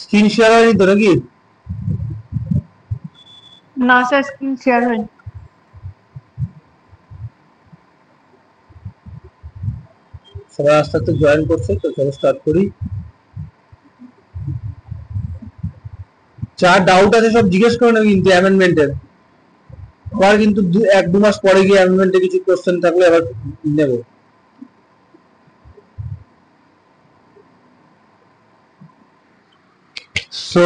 Screen share হয়নি তো নাকি? না স্যার, স্ক্রিন শেয়ার হয়নি। সবাই আস্তে আস্তে জয়েন করছে, তো চলো স্টার্ট করি। যা ডাউট আছে সব জিজ্ঞেস করে নেবে কিন্তু অ্যামেন্ডমেন্টের। আবার কিন্তু 1-2 মাস পরে গিয়ে অ্যামেন্ডমেন্টে কিছু কোশ্চেন থাকলে আবার নেব। সো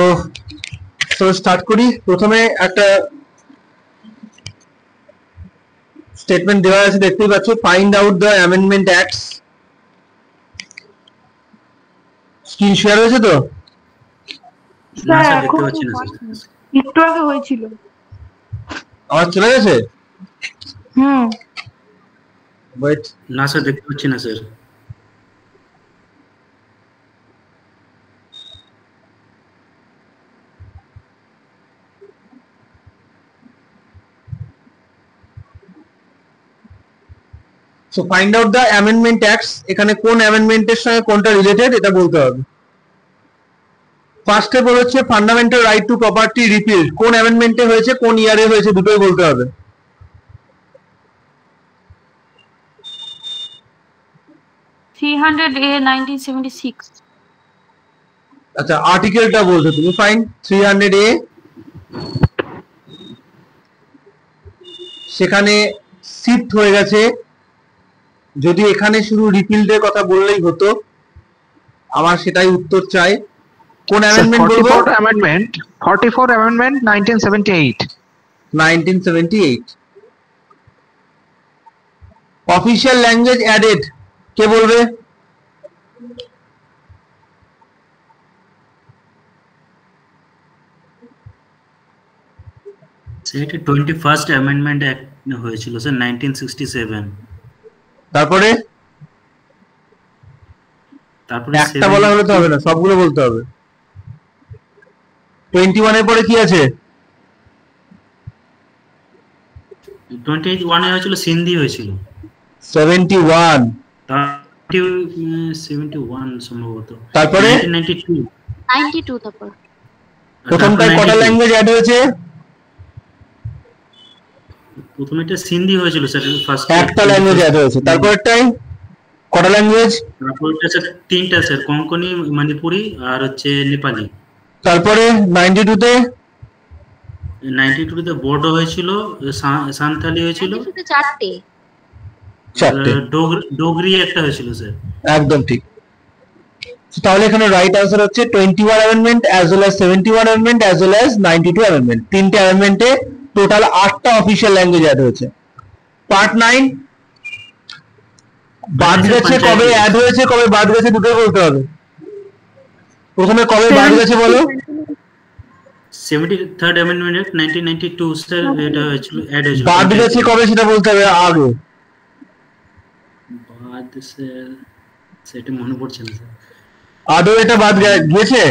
স্টার্ট করি। প্রথমে একটা স্টেটমেন্ট দেওয়া আছে, দেখতেই পাচ্ছ, find out the amendment acts. Screen share হয়েছে তো? স্যার এখন একটু আগে হয়েছিল। আমার চলে গেছে? ওয়েট, না স্যার দেখতে পাচ্ছি না sir. So find out the amendment acts. এখানে কোন অ্যামেন্ডমেন্টের সঙ্গে কোনটা রিলেটেড এটা বলতে হবে। ফার্স্টে বলেছে fundamental right two property repeal, কোন অ্যামেন্ডমেন্টে হয়েছে, কোন ইয়ারে হয়েছে, দুটোই বলতে হবে। 300A 1976। আচ্ছা, আর্টিকেলটা বলছো তুমি। Fine, 300A। সেখানে শিফট হয়ে গেছে। যদি এখানে শুধু রিপিলডের কথা বললেই হতো, আমার সেটাই উত্তর চাই। কোন অ্যামেন্ডমেন্ট বলবো? 44 অ্যামেন্ডমেন্ট 1978। 1978। অফিশিয়াল ল্যাঙ্গুয়েজ অ্যাডেড, কে বলবে? সেটা 21st অ্যামেন্ডমেন্ট অ্যাক্ট হয়েছিল স্যার 1967। তারপরে একটা বলা হলে তো হবে না, সবগুলো বলতে হবে। 21 এর পরে কি আছে? 21 এ হয়েছিল সিন্ধি হয়েছিল। 71। 71 সম্ভবত। তারপরে 92 তারপর প্রথমটায় কটা ল্যাঙ্গুয়েজ অ্যাড হয়েছে? প্রথমে এটা সিন্ধি হয়েছিল স্যার ফার্স্ট। একটা ল্যাঙ্গুয়েজ অ্যাড হয়েছে। তারপরটায় কটা ল্যাঙ্গুয়েজ? তারপরটা স্যার তিনটা স্যার, কোঙ্কনি, মণিপুরি আর হচ্ছে নেপালি। তারপরে 92 তে 92 তে বোডো হয়েছিল, সান্তালি হয়েছিল, চারটে ডোগরি একটা হয়েছিল স্যার। একদম ঠিক। তাহলে এখানে রাইট আনসার হচ্ছে 21 amendment as well as 71 amendment as well as 92 amendment. তিনটে অ্যামেন্ডমেন্টে টোটাল 8টা অফিশিয়াল ল্যাঙ্গুয়েজ অ্যাড হয়েছে। পার্ট 9 বাদ গেছে, কবে অ্যাড হয়েছে কবে বাদ গেছে দুটোই বলতে হবে। প্রথমে কবে বাদ গেছে বলো? 73rd অ্যামেন্ডমেন্ট 1992 স্যার, এটা হয়েছিল অ্যাড হয়েছিল। বাদ গেছে কবে সেটা বলতে হবে আগে। বাদ স্যার সেটা মনে পড়ছে না স্যার। আদৌ এটা বাদ গেছে?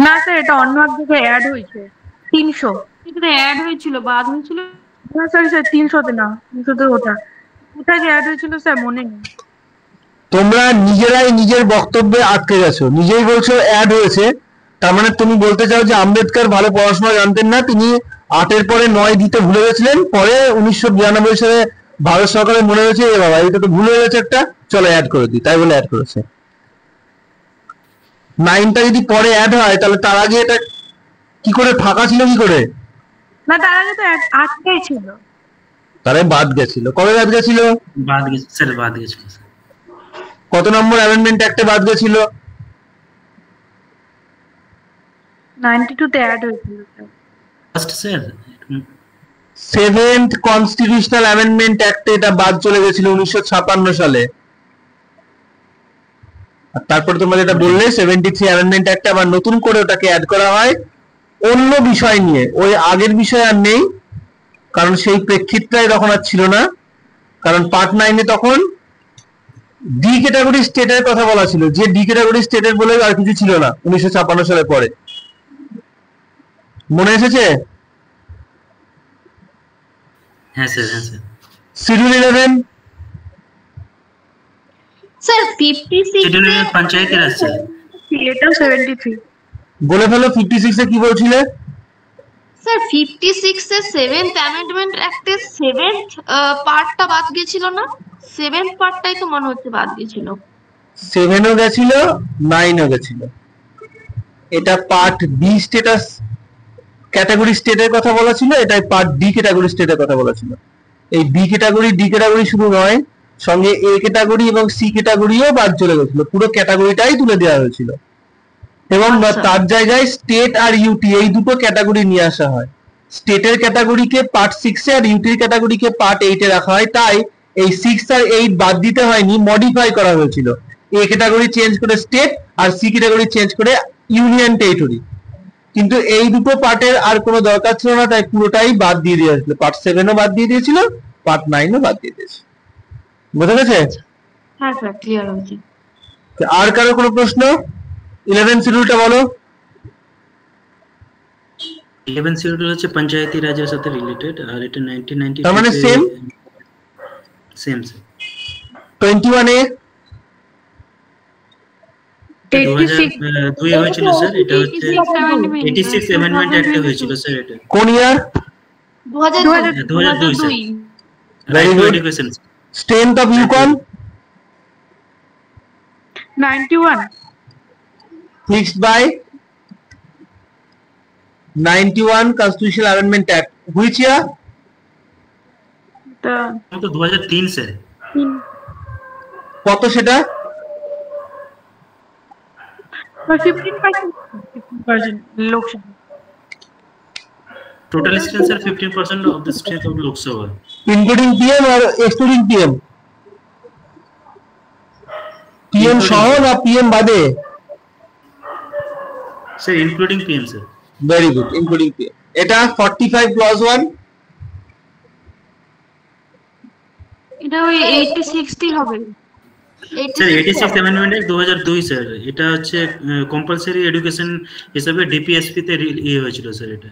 না স্যার, এটা অন্য এক জায়গায় অ্যাড হয়েছে। 300 এটা অ্যাড হয়েছিল, বাদ হয়েছিল না স্যার। 300 তে না, 300 তে ওটা যে অ্যাড হয়েছিল স্যার মনে নেই। তোমরা নিজেরাই নিজের বক্তব্যে আটকে গেছো, নিজেই বলছো অ্যাড হয়েছে। তার মানে তুমি বলতে চাও যে আম্বেদকর ভালো পড়াশোনা জানতেন না, তিনি 8-এর পরে 9 দিতে ভুলে গেছিলেন, পরে 1992 সালে ভারত সরকারের মনে হয়েছে এ বাবা এটা তো ভুল হয়ে গেছে একটা, চলো অ্যাড করে দিই, তাই বলে অ্যাড করেছে। 9টা যদি পরে অ্যাড হয় তাহলে তার আগে এটা কি করে ফাঁকা ছিল কি করে? না, তার আগে তো 8টাই ছিল। তাহলে বাদ গেছিল। কবে বাদ গেছিল? বাদ গেছে স্যার, বাদ গেছিল স্যার। কত নম্বর অ্যামেন্ডমেন্ট একটা বাদ গেছিল? 92 তে অ্যাড হয়েছিল sir. First sir 7th constitutional amendment অ্যাক্টে এটা বাদ চলে গেছিল 1956 সালে। আর তারপরে তোমরা যেটা বললে 73 অ্যামেন্ডমেন্ট অ্যাক্টে আবার নতুন করে ওটাকে অ্যাড করা হয় অন্য বিষয় নিয়ে। ওই আগের বিষয় আর নেই, কারণ সেই প্রেক্ষিতটাই তখন আর ছিল না। কারণ পার্ট 9-এ তখন ডি ক্যাটাগরি স্টেটের কথা বলা ছিল, যে ডি ক্যাটাগরি স্টেটের বলে আর কিছু ছিল না 1956 সালের পরে। মনে এসেছে? হ্যাঁ স্যার, হ্যাঁ স্যার। শিডিউল 11 স্যার 56 শিডিউল পঞ্চায়েতি রাজ স্যার। এটাও 73। বলে ফেলো 56 এ কি বলছিলে? স্যার 56 এর 7th অ্যামেন্ডমেন্ট অ্যাক্টের 7th পার্টটা বাদ গিয়েছিল না? 7th পার্টটাই তো মনে হচ্ছে বাদ গিয়েছিল। 7 ও গেছিল, 9 ও গেছিল। এটা পার্ট বি স্ট্যাটাস ক্যাটাগরি স্টেটের কথা বলা ছিল, এটাই পার্ট ডি ক্যাটাগরি স্টেটের কথা বলা ছিল। এই বি ক্যাটাগরি ডি ক্যাটাগরি শুধু নয়, সঙ্গে এ ক্যাটাগরি এবং সি ক্যাটাগরিও বাদ চলে গেছিল, পুরো ক্যাটাগরিটাই তুলে দেওয়া হয়েছিল। এবং আচ্ছা। তার জায়গায় স্টেট আর ইউটি এই দুটো ক্যাটাগরি নিয়ে আসা হয়। স্টেটের ক্যাটাগরিকে পার্ট 6 এ আর ইউটির ক্যাটাগরিকে পার্ট 8 এ রাখা হয়, তাই এই 6 আর 8 বাদ দিতে হয়নি, মডিফাই করা হয়েছিল। এ ক্যাটাগরি চেঞ্জ করে স্টেট আর সি ক্যাটাগরি চেঞ্জ করে ইউনিয়ন টেরিটরি। কিন্তু এই দুটো পার্টের আর কোনো দরকার ছিল না, তাই পুরোটাই বাদ দিয়ে দেওয়া হয়েছিল। পার্ট 7 ও বাদ দিয়ে দিয়েছিল, পার্ট 9 ও বাদ দিয়ে দিয়েছে। বোঝা গেছে? হ্যাঁ স্যার, ক্লিয়ার হয়েছে। আর কারো কোনো প্রশ্ন? 11 শিডিউলটা বলো। 11 শিডিউল হচ্ছে পঞ্চায়েতি রাজের সাথে রিলেটেড, আর এটা 1990 তার মানে সেম সেম স্যার। 21 এ 86 2002 হয়েছিল স্যার, এটা হচ্ছে 86 অ্যামেন্ডমেন্ট অ্যাক্ট হয়েছিল স্যার। এটা কোন ইয়ার? 2002 sir. Very good. Education strength of Yukon 91 fixed by 91 Constitutional Amendment Act. Which year? তা তো 2003 স্যার। কত সেটা? 15% Lok Sabha. Total strength sir 15% of the strength of Lok Sabha. Including PM or excluding PM? PM সহ না PM বাদে? Sir including PM sir. Very good, including PM. এটা 45 clause 1. এটা ওই 80-60 হবে। Sir 86 amendment act 2002 sir. এটা হচ্ছে কম্পালসরি এডুকেশন হিসেবে ডিপিএসপি তে ইয়ে হয়েছিল স্যার। এটা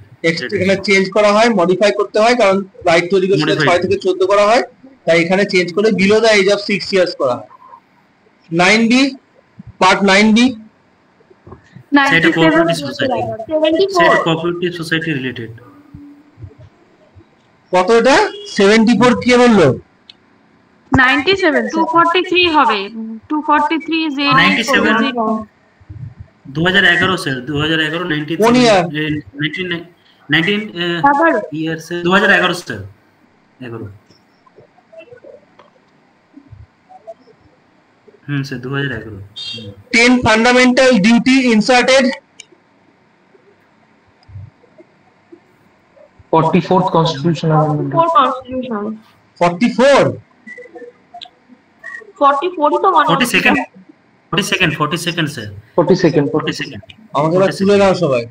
এখানে চেঞ্জ করা হয়, মডিফাই করতে হয়, কারণ রাইট টু এডুকেশন 6 থেকে 14 করা হয়, তাই এখানে চেঞ্জ করে below the age of 6 years করা হয়। 9B পার্ট 9B সেটা কোঅপারেটিভ সোসাইটি। 74 সেটা কোঅপারেটিভ সোসাইটি রিলেটেড। কত এটা? 74 কে বললো? 97 243 হবে। 243 is 97 2011 স্যার। 2011 19 কোন year? 19 year sir. 2011 sir. 11 sir 2011। 10 fundamental duty inserted 44th Constitutional Amendment. 4 constitution 44 44 তো মনে 40 second 40 second sir. 42nd. 40 second. আমাকে এবার তুলে নাও সবাই।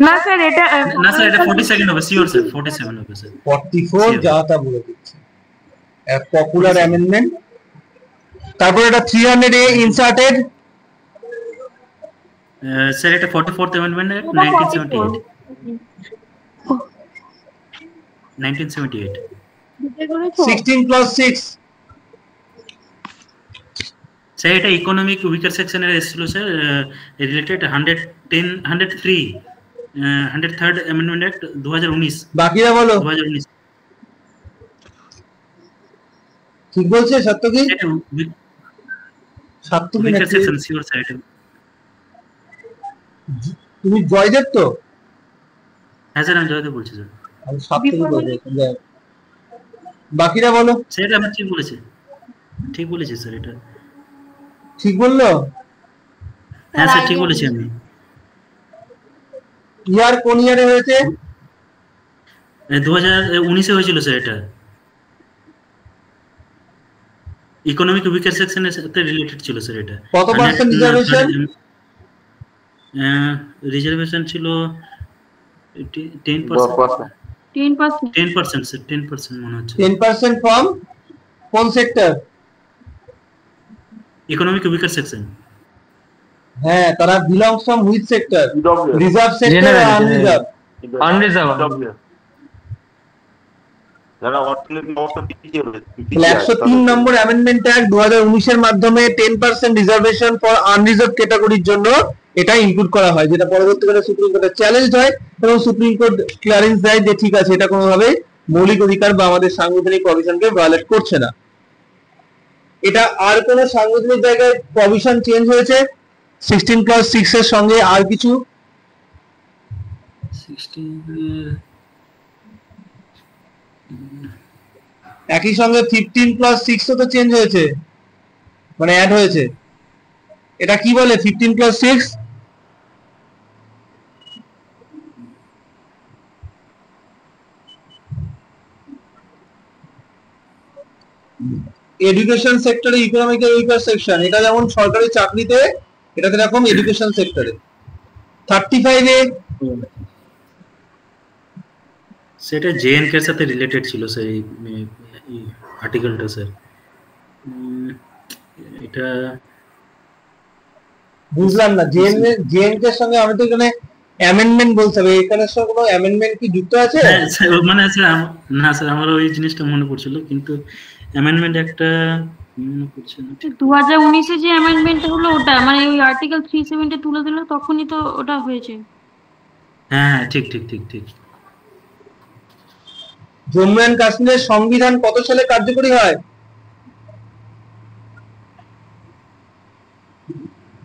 না স্যার এটা না স্যার এটা 40 সেকেন্ড হবে শিওর স্যার। 47 হবে স্যার। 44 যা তা বলে দিচ্ছে। Popular amendment. তারপর এটা 300 এ ইনসার্টেড স্যার এটা 44th অ্যামেন্ডমেন্ট 1978। 1978 16 plus 6 sir. এটা ইকোনমিক উইকার সেকশনের এসেছিল sir, related 103 103rd amendment act 2019। বাকিরা বলো 2019 ঠিক বলছে সত্য কি? সত্য কি উইকার নাকি? Section sure sir. এটা তুমি জয়দেব তো? হ্যাঁ স্যার আমি জয়দেব বলছি স্যার। আমি সত্য কি বলবো? বাকিরা বলো স্যার এটা আমি ঠিক বলেছি। ঠিক বলেছি স্যার। এটা ঠিক বললো? হ্যাঁ স্যার ঠিক বলেছি আমি। ইয়ার কোন ইয়ারে হয়েছে? 2019 হয়েছিল স্যার। এটা ইকোনমিক উইকার সেকশনের সাথে রিলেটেড ছিল স্যার। এটা কত পার্সেন্ট রিজার্ভেশন? রিজার্ভেশন ছিল 10%। 10% স্যার। 10% মনে হচ্ছে। 10% ফ্রম কোন সেক্টর? Economic weaker section. হ্যাঁ, তারা belongs from which sector? Reserve sector General, R unreserved? Unreserved. যারা অর্থনৈতিক অবস্থা পিছিয়ে রয়েছে, 103 নম্বর অ্যামেন্ডমেন্ট অ্যাক্ট 2019 এর মাধ্যমে 10% রিজার্ভেশন ফর আনরিজার্ভ ক্যাটাগরির জন্য এটা ইনক্লুড করা হয়, যেটা পরবর্তীকালে সুপ্রিম কোর্টে চ্যালেঞ্জ হয় এবং সুপ্রিম কোর্ট ক্লিয়ারেন্স দেয় যে ঠিক আছে, এটা কোনোভাবে মৌলিক অধিকার বা আমাদের সাংবিধানিক প্রভিশনকে ভায়োলেট করছে না। এটা আর কোন সাংবিধানিক জায়গায় প্রভিশন চেঞ্জ হয়েছে 16+6 এর সঙ্গে আর কিছু? 16 একই সঙ্গে 15+6 ও তো চেঞ্জ হয়েছে, মানে অ্যাড হয়েছে। এটা কি বলে 15+6? এডুকেশন সেক্টরে ইকোনমিক্যাল উইকার সেকশন, এটা যেমন সরকারি চাকরিতে, এটা এরকম এডুকেশন সেক্টরে। 35 এ সেটা জেএনকে এর সাথে রিলেটেড ছিল স্যার, এই আর্টিকেলটা স্যার। এটা বুঝলাম না, জেএনকে এর সঙ্গে আমি তো এখানে অ্যামেন্ডমেন্ট বলতে হবে, এখানে সঙ্গে কোনো অ্যামেন্ডমেন্ট কি যুক্ত আছে? মানে স্যার না স্যার, আমার ওই জিনিসটা মনে পড়ছিল, কিন্তু অ্যামেন্ডমেন্ট একটা মনে পড়ছে না। 2019 এ যে অ্যামেন্ডমেন্টটা হলো ওটা মানে ওই আর্টিকেল 370 তুলে দিল, তখনই তো ওটা হয়েছে। হ্যাঁ ঠিক ঠিক ঠিক ঠিক। জম্মু এন্ড কাশ্মীরের সংবিধান কত সালে কার্যকরী হয়?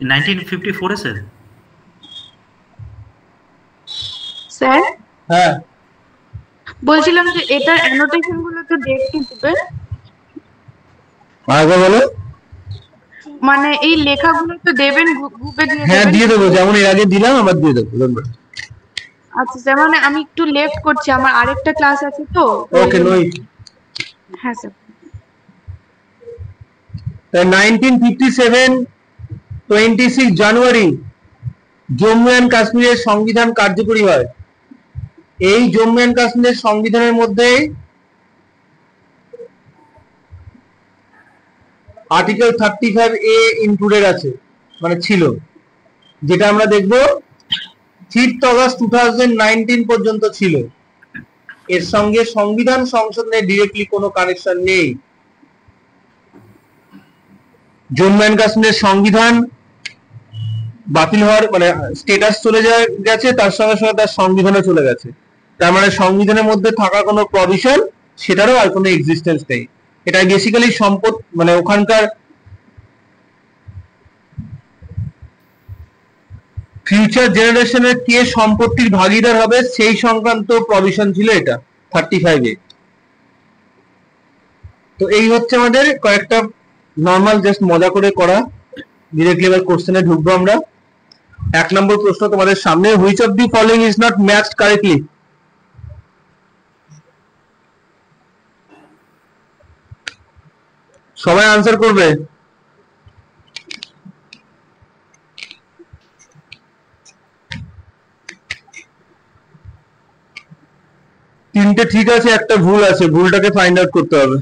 1954 এ স্যার। স্যার হ্যাঁ, বলছিলাম যে এটার অ্যানোটেশন গুলো তো ডেট কি দিবে? আগে বলো। মানে এই লেখাগুলো তো দেবেন গ্রুপে দিয়ে হ্যাঁ দেবেন? দিয়ে দেবো, যেমন এর আগে দিলাম আবার দিয়ে দেবো। আচ্ছা স্যার, মানে আমি একটু লেট করছি, আমার আরেকটা ক্লাস আছে তো। ওকে, নো ইস্যু। হ্যাঁ স্যার। 1957 26 জানুয়ারি জম্মু এন্ড কাশ্মীরের সংবিধান কার্যকরী হয়। এই জম্মু এন্ড কাশ্মীরের সংবিধানের মধ্যে আর্টিকেল 35A ইনক্লুডেড আছে, মানে ছিল, যেটা আমরা দেখব 5 অগস্ট 2019 পর্যন্ত ছিল। এর সঙ্গে সংবিধান সংশোধনের ডিরেক্টলি কোনো কানেকশন নেই। জম্মু এন্ড কাশ্মীরের সংবিধান বাতিল হওয়ার মানে স্ট্যাটাস চলে গেছে, তার সঙ্গে সঙ্গে তার সংবিধানও চলে গেছে। তার মানে সংবিধানের মধ্যে থাকা কোনো প্রভিশন, সেটারও আর কোনো এক্সিস্টেন্স নেই। এটা বেসিক্যালি সম্পদ, মানে ওখানকার ফিউচার জেনারেশনের কে সম্পত্তির ভাগিদার হবে সেই সংক্রান্ত প্রভিশন ছিল এটা 35A। তো এই হচ্ছে আমাদের কয়েকটা নর্মাল জাস্ট মজা করে করা। ডিরেক্টলি এবার কোশ্চেনে ঢুকবো আমরা। 1 নম্বর প্রশ্ন তোমাদের সামনে, which of the following is not matched correctly? সবাই আনসার করবে। তিনটে ঠিক আছে, একটা ভুল আছে, ভুলটাকে ফাইন্ড আউট করতে হবে।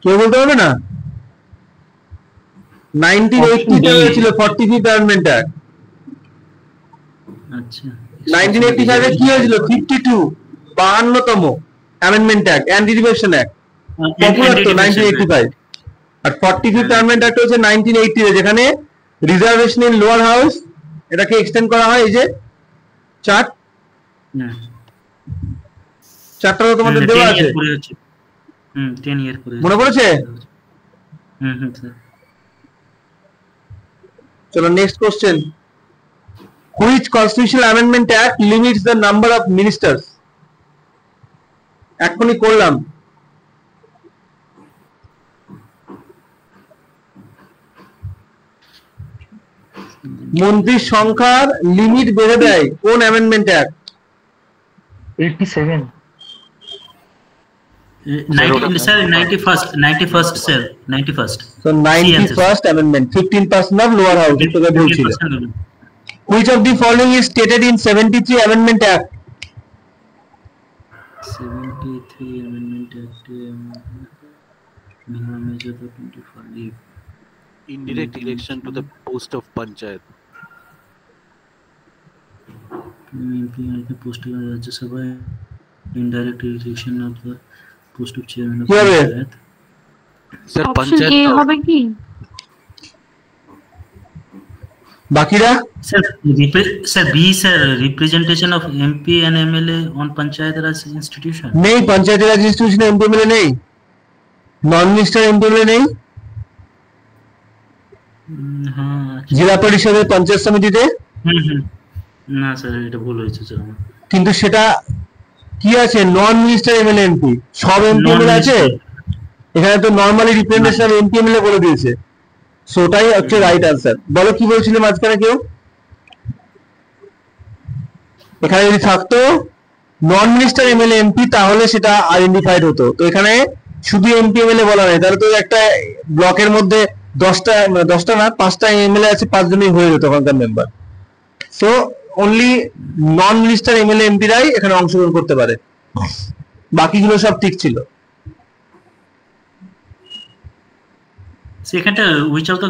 কেউ বলতে পারবে না? 1980 তে হয়েছিল 45th অ্যামেন্ডমেন্ট অ্যাক্ট। আচ্ছা 1985 এ কি হয়েছিল? 52 52তম amendment act, anti division act, popular তো 1985। আর 45th অ্যামেন্ডমেন্ট অ্যাক্ট হচ্ছে 1980 এ, যেখানে রিজার্ভেশন ইন লোয়ার হাউস এটাকে এক্সটেন্ড করা হয়। এই যে চার্ট, চারটা তো তোমাদের দেওয়া আছে, 10 ইয়ার পরে মনে পড়েছে? স্যার। চলো next question, which constitutional amendment act limits the number of ministers? এখনই করলাম। মন্ত্রীর সংখ্যার লিমিট বেঁধে দেয় কোন amendment act? 87 sir 91st sir 91st। So 91st amendment, 15% of lower house, এটা ভুল ছিল। Which of the following is stated in 73 Amendment Act? 23 amendment act minimum age of 25 Indirect election to the post of panchayat. MP and the post of Rajya Sabha, indirect election of the post of chairman of কি হবে? panchayat. Sir, option panchayat এ হবে কি? বাকিরা Sir, B sir, representation of MP and MLA on panchayat Raj institution. নেই, পঞ্চায়েত রাজ ইনস্টিটিউশনে MP MLA নেই, নন minister MP MLA নেই, হ্যাঁ জেলা পরিষদের পঞ্চায়েত সমিতিতে, না স্যার এটা ভুল হয়েছে স্যার আমার। কিন্তু সেটা কি আছে, নন মিনিস্টার এমএলএ এমপি, সব এমপিএমএলএ আছে এখানে, তো নরমালি রিপ্রেজেন্টেশন অফ এমপিএমএলএ বলে দিয়েছে, সো ওটাই হচ্ছে রাইট আনসার। বলো কি বলছিলে মাঝখানে কেউ? এখানে যদি থাকতো নন মিনিস্টার এমএলএ এমপি তাহলে সেটা আইডেন্টিফাইড হতো, তো এখানে শুধু এমপিএমএলএ বলা নেই, তাহলে তো একটা ব্লকের মধ্যে 10টা না 5টা এমএলএ আছে, 5 জনই হয়ে যেত ওখানকার মেম্বার। সো অনলি নন মিনিস্টার এমএলএ এমপিরাই এখানে অংশগ্রহণ করতে পারে, বাকিগুলো সব ঠিক ছিল। সেখানটা which of the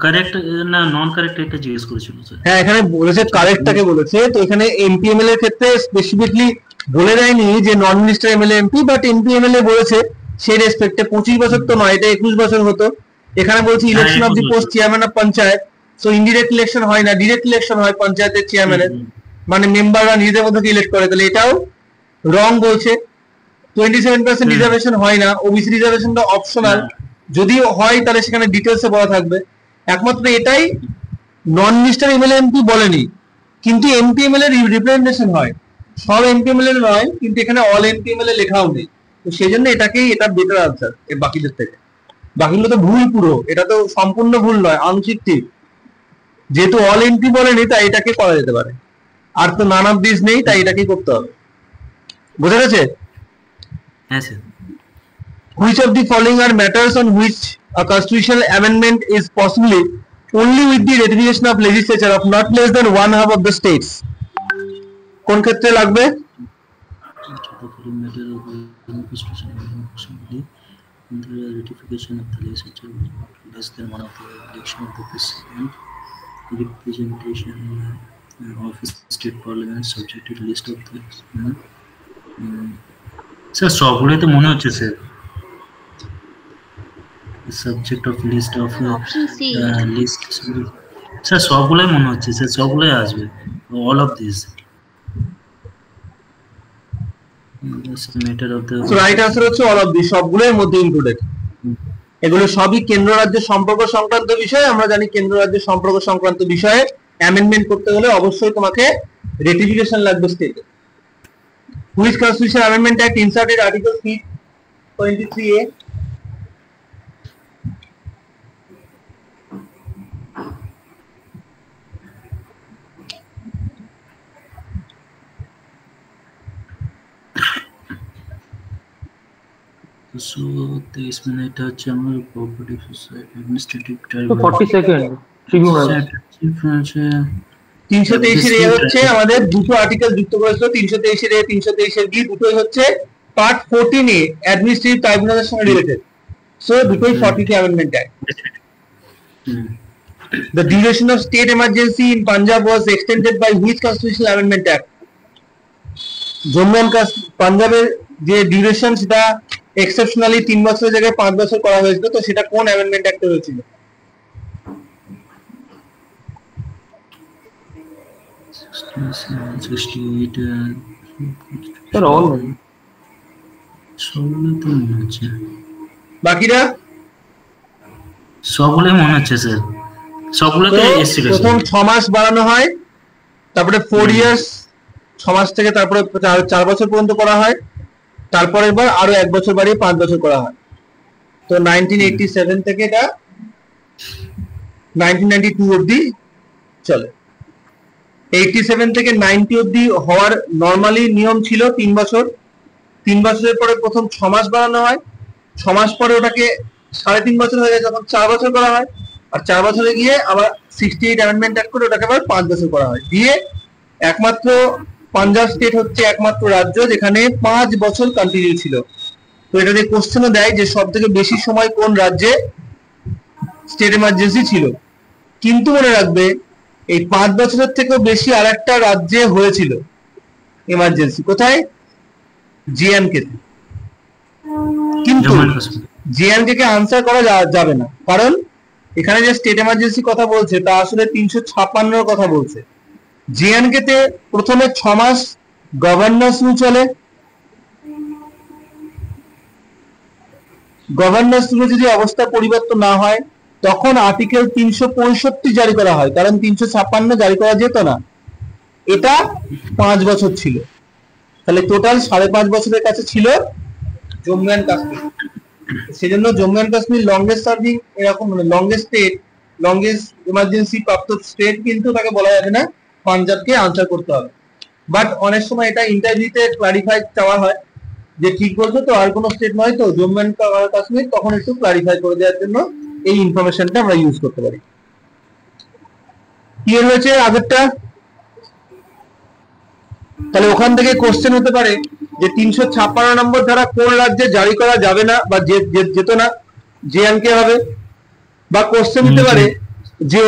correct না নন কারেক্ট এটা জিজ্ঞেস করেছিল স্যার। হ্যাঁ এখানে বলেছে কারেক্টটাকে বলেছে, তো এখানে এমপিএমএলএ এর ক্ষেত্রে স্পেসিফিকলি বলে দেয়নি যে নন minister MLA MP, but MP MLA বলেছে সেই রেসপেক্টে 25 বছর তো নয়, এটা 21 বছর হতো। এখানে বলছে election of the post chairman of panchayat, so indirect election হয় না, ডিরেক্ট ইলেকশন হয় পঞ্চায়েতের চেয়ারম্যানের, মানে মেম্বাররা নিজেদের মধ্যে ইলেক্ট করে, তাহলে এটাও রং বলছে। 27% রিজার্ভেশন হয় না, ওবিসি রিজার্ভেশনটা অপশনাল, যদিও হয় তাহলে সেখানে ডিটেলসে বলা থাকবে। একমাত্র এটাই নন মিনিস্টার এমএলএ এমপি বলেনি, কিন্তু এমপিএমএলএ রিপ্রেজেন্টেশন হয়, সব এমপিএমএলএ নয়, কিন্তু এখানে অল এমপিএমএলএ লেখাও নেই, তো সেই জন্য এটা বেটার আনসার এর বাকিদের থেকে। বাকিগুলো তো ভুল পুরো, এটা তো সম্পূর্ণ ভুল নয়, আংশিক ঠিক, যেহেতু অল এমপি বলেনি তাই এটাকে করা যেতে পারে, আর তো নান অফ দিস নেই, তাই এটাকেই করতে হবে। বোঝা গেছে? হ্যাঁ sir. Which of the following are matters on which a constitutional amendment is possible only with the ratification of legislature of not less than 1/2 of the states? কোন ক্ষেত্রে লাগবে? The ratification of the legislature was not less than one of the election of the president, representation of state parliament subject to list of the sir সবগুলোই তো মনে হচ্ছে sir subject of list of list sir সবগুলোই মনে হচ্ছে sir, সবগুলোই আসবে, all of this matter of the right answer হচ্ছে অল অফ দিস, সবগুলোর মধ্যে ইনক্লুডেড। এগুলো সবই কেন্দ্র রাজ্যের সম্পর্ক সংক্রান্ত বিষয়। আমরা জানি কেন্দ্র রাজ্যের সম্পর্ক সংক্রান্ত বিষয়ে অ্যামেন্ডমেন্ট করতে হলে অবশ্যই তোমাকে রেটিফিকেশন লাগবে স্টেটে। Which Constitutional Amendment Act inserted Article 323A? So 23 minute হচ্ছে আমার কোঅপারেটিভ সোসাইটি অ্যাডমিনিস্ট্রেটিভ তো ট্রাইব্যুনাল 40 সেকেন্ড ট্রিবিউনাল 323 এর এ হচ্ছে আমাদের দুটো আর্টিকেল যুক্ত করেছিল, 323 এর এ 323 এর বি, দুটোই হচ্ছে পার্ট 14 এ অ্যাডমিনিস্ট্রেটিভ ট্রাইব্যুনালের সঙ্গে রিলেটেড, সো দুটোই 40th Amendment Act. The duration of state emergency in Punjab was extended by which Constitutional Amendment Act? Jammu and পাঞ্জাবের যে ডিউরেশন সেটা এক্সেপশনালি 3 বছরের জায়গায় 5 বছর করা হয়েছিল, তো সেটা কোন অ্যামেন্ডমেন্ট অ্যাক্টে হয়েছিল? স্যার অল সবগুলো তো মনে হচ্ছে, বাকিরা সবগুলোই মনে হচ্ছে স্যার, সবগুলোতে এসেছিল প্রথম 6 মাস বাড়ানো হয়, তারপরে 4 ইয়ার্স 6 মাস থেকে তারপরে 4 বছর পর্যন্ত করা হয়, তারপরে এবার আরো 1 বছর বাড়িয়ে 5 বছর করা হয়। তো 1987 থেকে এটা 1992 অবধি চলে। 87 থেকে 90 অবধি হওয়ার নরমালি নিয়ম ছিল 3 বছর। 3 বছরের পরে প্রথম 6 মাস বাড়ানো হয়, 6 মাস পরে ওটাকে 3.5 বছর হয়ে যায়, তখন 4 বছর করা হয়, আর 4 বছরে গিয়ে আবার 68 অ্যামেন্ডমেন্ট অ্যাক্ট করে ওটাকে আবার 5 বছর করা হয়, দিয়ে একমাত্র পাঞ্জাব স্টেট হচ্ছে একমাত্র রাজ্য যেখানে 5 বছর কন্টিনিউ ছিল। তো এটাতে কোশ্চেনও দেয় যে সব থেকে বেশি সময় কোন রাজ্যে স্টেট এমার্জেন্সি ছিল। কিন্তু মনে রাখবে এই 5 বছরের থেকেও বেশি আরেকটা রাজ্যে হয়েছিল এমার্জেন্সি। কোথায়? জেএনকে তে। কিন্তু জম্মু এন্ড কাশ্মীর। জেএনকে কে আনসার করা যাবে না, কারণ এখানে যে স্টেট এমার্জেন্সি কথা বলছে তা আসলে 356 কথা বলছে। জেএনকে তে প্রথমে 6 মাস গভর্নর রুল চলে। গভর্নর রুলে যদি অবস্থা পরিবর্তন না হয় তখন আর্টিকেল 365 জারি করা হয়, কারণ 356 জারি করা যেত না। এটা 5 বছর ছিল, তাহলে টোটাল 5.5 বছরের কাছে ছিল জম্মু এন্ড কাশ্মীর। সেজন্য Jammu and Kashmir longest serving, এরকম মানে লংগেস্ট স্টেট, লংগেস্ট এমার্জেন্সি প্রাপ্ত স্টেট কিন্তু তাকে বলা যাবে না, পাঞ্জাবকে আনসার করতে হবে। বাট অনেক সময় এটা ইন্টারভিউতে ক্লারিফাই চাওয়া হয় যে ঠিক বলছো তো, আর কোনো স্টেট নয় তো, জম্মু এন্ড কাশ্মীর, তখন একটু ক্লারিফাই করে দেওয়ার জন্য এই ইনফরমেশনটা আমরা ইউজ করতে পারি। ক্লিয়ার হয়েছে আগেরটা? তাহলে ওখান থেকে কোশ্চেন হতে পারে যে 356 নম্বর ধারা কোন রাজ্যে জারি করা যাবে না বা যেত না, জেএনকে হবে। বা কোশ্চেন হতে পারে যে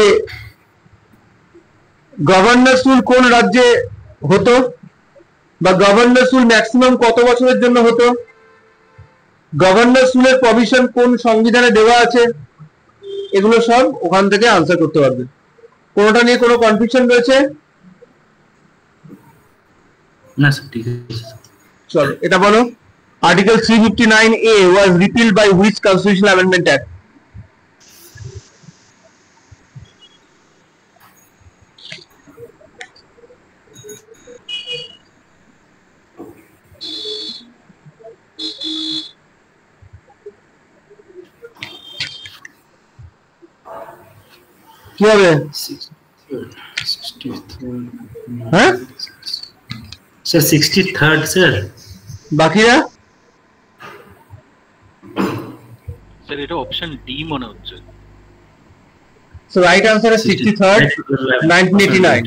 গভর্নর রুল কোন রাজ্যে হতো, বা গভর্নর রুল ম্যাক্সিমাম কত বছরের জন্য হতো, গভর্নর রুলের প্রভিশন কোন সংবিধানে দেওয়া আছে, এগুলো সব ওখান থেকে আনসার করতে পারবে। কোনটা নিয়ে কোনো কনফিউশন রয়েছে? না স্যার, ঠিক আছে। চলো এটা বলো। Article 359A was repealed by which constitutional amendment act? কি হবে? হ্যাঁ স্যার 63rd স্যার। বাকিরা? স্যার এটা অপশন ডি মনে হচ্ছে। So right answer is 63rd, 1989.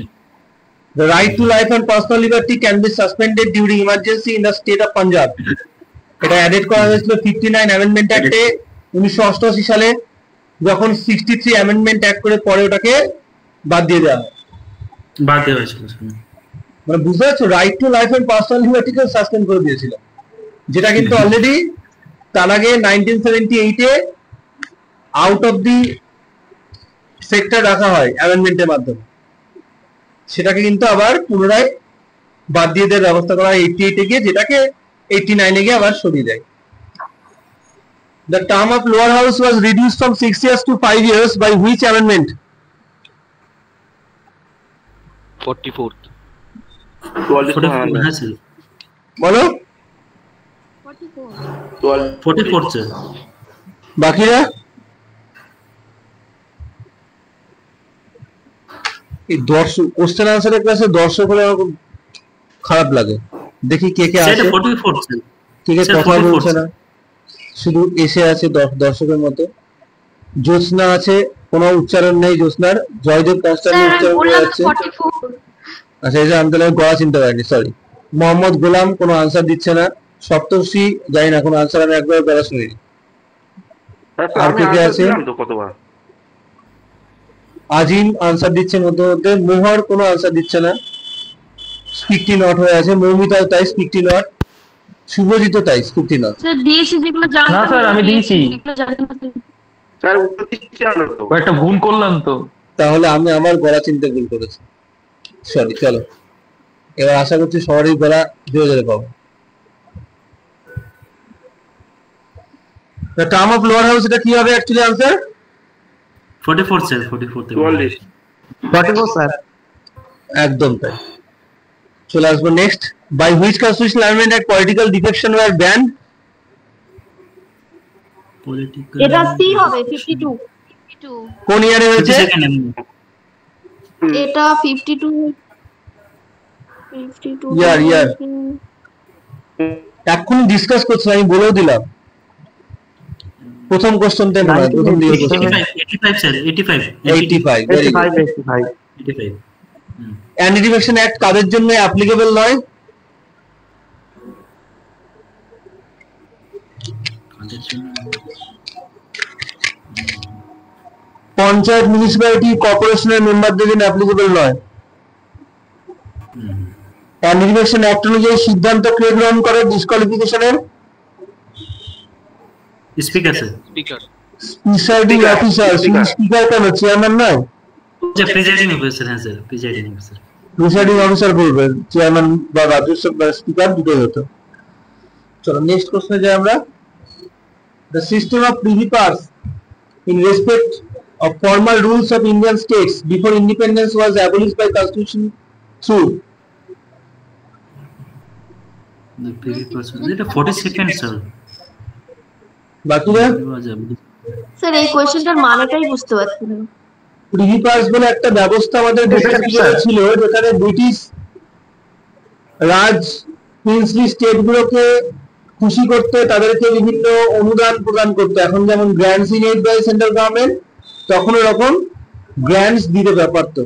The right to life and personal liberty can be suspended during emergency in the state of Punjab. এটা added করা হয়েছিল 59 অ্যামেন্ডমেন্ট অ্যাক্টে 1988 সালে, যখন 63 অ্যামেন্ডমেন্ট অ্যাক্ট করে পরে ওটাকে বাদ দিয়ে দেওয়া হয়। বাদ দেওয়া হয়েছিল স্যার। মানে বুঝতে পারছো, right to life and personal লিবার্টিকে সাসপেন্ড করে দিয়েছিল, যেটা কিন্তু অলরেডি তার আগে 1978 এ আউট অফ দি সেক্টর রাখা হয় অ্যামেন্ডমেন্টের মাধ্যমে, সেটাকে কিন্তু আবার পুনরায় বাদ দিয়ে দেওয়ার ব্যবস্থা করা হয় 88 এ গিয়ে, যেটাকে 89 এ গিয়ে আবার সরিয়ে দেয়। The term of lower house was reduced from 6 years to 5 years by which amendment? 44th। 44 হ্যাঁ স্যার। বলো। 44 স্যার। বাকিরা? এই দর্শক কোশ্চেন আনসারের ক্লাসে দর্শক হলে আমার খুব খারাপ লাগে। দেখি কে কে আছে। 44 স্যার। কে কে কথা বলছে না, শুধু এসে আছে দর্শকের মতো। জ্যোৎস্না আছে, কোনো উচ্চারণ নেই জ্যোৎস্নার, জয়দেব কনস্ট্যান্ট উচ্চারণ করে যাচ্ছে। আচ্ছা এই যে আমি তাহলে গলা চিনতে পারিনি, সরি। মোহাম্মদ গোলাম কোনো আনসার দিচ্ছে না। সপ্তর্ষি জানি না কোনো আনসার, আমি একবার বেলা শুনিনি। আর কে কে আছে? আজিম আনসার দিচ্ছে মধ্যে মধ্যে। মোহর কোনো আনসার দিচ্ছে না, স্পিকটি নট হয়ে আছে। মৌমিতাও তাই, স্পিকটি নট। শুভজিৎ তাই, স্পিকটি নট। স্যার দিয়েছি যেগুলো জানতাম না স্যার, আমি দিয়েছি। স্যার উত্তর দিচ্ছি আমরা তো। একটা ভুল করলাম তো। তাহলে আমি আমার গলা চিনতে ভুল করেছি, সরি। চলো এবার আশা করছি সবারই গলা ধীরে ধীরে পাবো। The term of lower house এটা কি হবে অ্যাকচুয়ালি আনসার? 44 স্যার। 44 তে 44 স্যার। একদম তাই। চলে আসবো next. By which constitutional amendment act political defection were banned? Political এটা সি হবে 52 কোন ইয়ারে হয়েছে? এটা 52 ইয়ার এখন ডিসকাস করছি, আমি বলেও দিলাম প্রথম কোশ্চেনটা মনে হয়, প্রথম দিয়ে question 85 sir. 85 85 very good. 85 85 anti defection act কাদের জন্য অ্যাপ্লিকেবল নয়? কাদের জন্য? পঞ্চায়েত, মিউনিসিপ্যালিটি, কর্পোরেশনের মেম্বারদের জন্য অ্যাপ্লিকেবল নয়। অ্যান্টি ডিফেকশন অ্যাক্ট অনুযায়ী সিদ্ধান্ত কে গ্রহণ করে ডিসকোয়ালিফিকেশনের? Speaker sir. Presiding officer. Speaker কেন, চেয়ারম্যান নয়? যে প্রিজাইডিং অফিসার, হ্যাঁ sir, presiding officer. Presiding officer বলবেন, চেয়ারম্যান বা রাজস্ব বা স্পিকার দুটোই হতো। চলো নেক্সট কোশ্চেনে যাই আমরা। The system of privy purse in respect of formal rules of Indian states before independence was abolished by constitution through The privy person. এটা 42nd স্যার। বাকিরা স্যার এই কোয়েশ্চেনটার মানেটাই বুঝতে পারছি না। প্রিভি পার্স বলে একটা ব্যবস্থা আমাদের দেশে ছিল, যেখানে ব্রিটিশ রাজ প্রিন্সলি স্টেটগুলোকে খুশি করতে তাদেরকে বিভিন্ন অনুদান প্রদান করতে। এখন যেমন grants in aid by central government, তখন এরকম গ্র্যান্টস দিতে পারতো।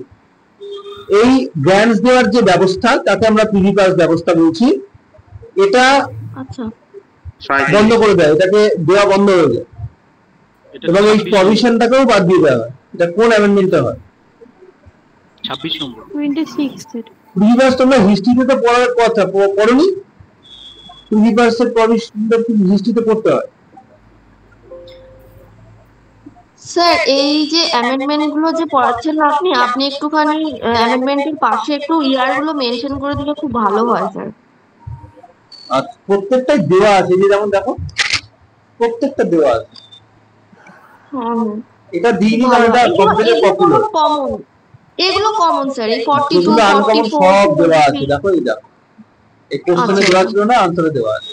এই গ্র্যান্টস দেওয়ার যে ব্যবস্থা, তাকে আমরা প্রিভি পার্স ব্যবস্থা বলছি। এটা আচ্ছা, বন্ধ করে দেয়, এটাকে দেওয়া বন্ধ হয়ে যায় এবং এই প্রভিশনটাকেও বাদ দিয়ে দেওয়া হয়। এটা কোন অ্যামেন্ডমেন্টে হয়? 26 নম্বর। 26 প্রিভি পার্স তোমরা হিস্ট্রিতে তো পড়ার কথা পড়োনি? প্রিভি পার্সের প্রভিশনটা হিস্ট্রিতে পড়তে হয়। স্যার এই যে অ্যামেন্ডমেন্ট গুলো যে পড়াচ্ছেন আপনি আপনি একটুখানি অ্যামেন্ডমেন্টের পাশে একটু ইয়ার গুলো মেনশন করে দিলে খুব ভালো হয় স্যার। আর প্রত্যেকটাই দেওয়া আছে, যে যেমন দেখো প্রত্যেকটা দেওয়া আছে। হ্যাঁ, এটা দিইনি কারণ এটা সবথেকে পপুলার। কমন, এগুলো কমন স্যার। এই 42 যেগুলো আনকমন 44 সব দেওয়া আছে, দেখো এই দেখো এই কোশ্চেনে দেওয়া ছিল না, আনসারে দেওয়া আছে।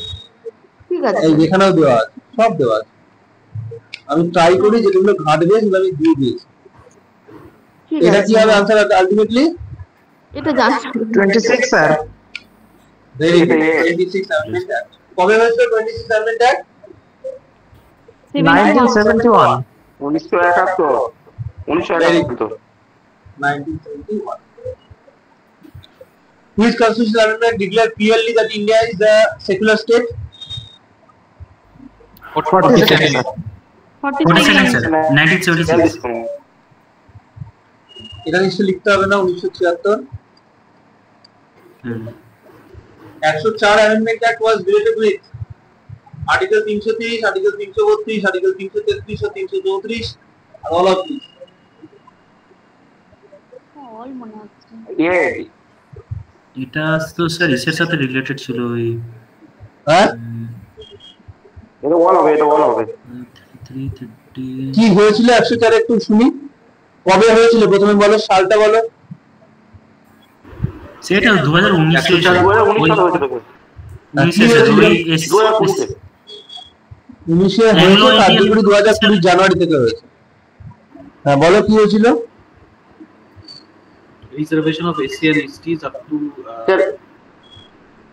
ঠিক আছে, এই যেখানেও দেওয়া আছে, সব দেওয়া আছে। আমি ট্রাই করি যেগুলো ঘাটবে সেগুলো আমি দিয়ে দিয়েছি। ঠিক এটা আছে। কি হবে আনসার আলটিমেটলি? এটা জানছি। 26 sir. Very good. 26 amendment act কবে হয়েছিল? 26 amendment act 1971। 1971। 1971. Which constitutional amendment declared clearly that India is a secular state? 42nd sir. 47 sir 1976। এটা নিশ্চয় লিখতে হবে না? 1976। 104 Amendment Act was related with Article 330, Article 332, Article 333 or 334 and all of these. All মনে হচ্ছে। এটা তো স্যার ইসের সাথে রিলেটেড ছিল ওই হ্যাঁ, এটা বল হবে, এটা বল হবে। 330। কি হয়েছিল 104 একটু শুনি। কবে হয়েছিল প্রথমে বলো, সালটা বলো। সেটা 2019 এ 104 2019 সালে হয়েছিল। 19 স্যার ওই 2020 19 হয়েছে, কার্যকরী 2020 জানুয়ারি থেকে হয়েছে। হ্যাঁ বলো কি হয়েছিল। Reservation of SC and STs up to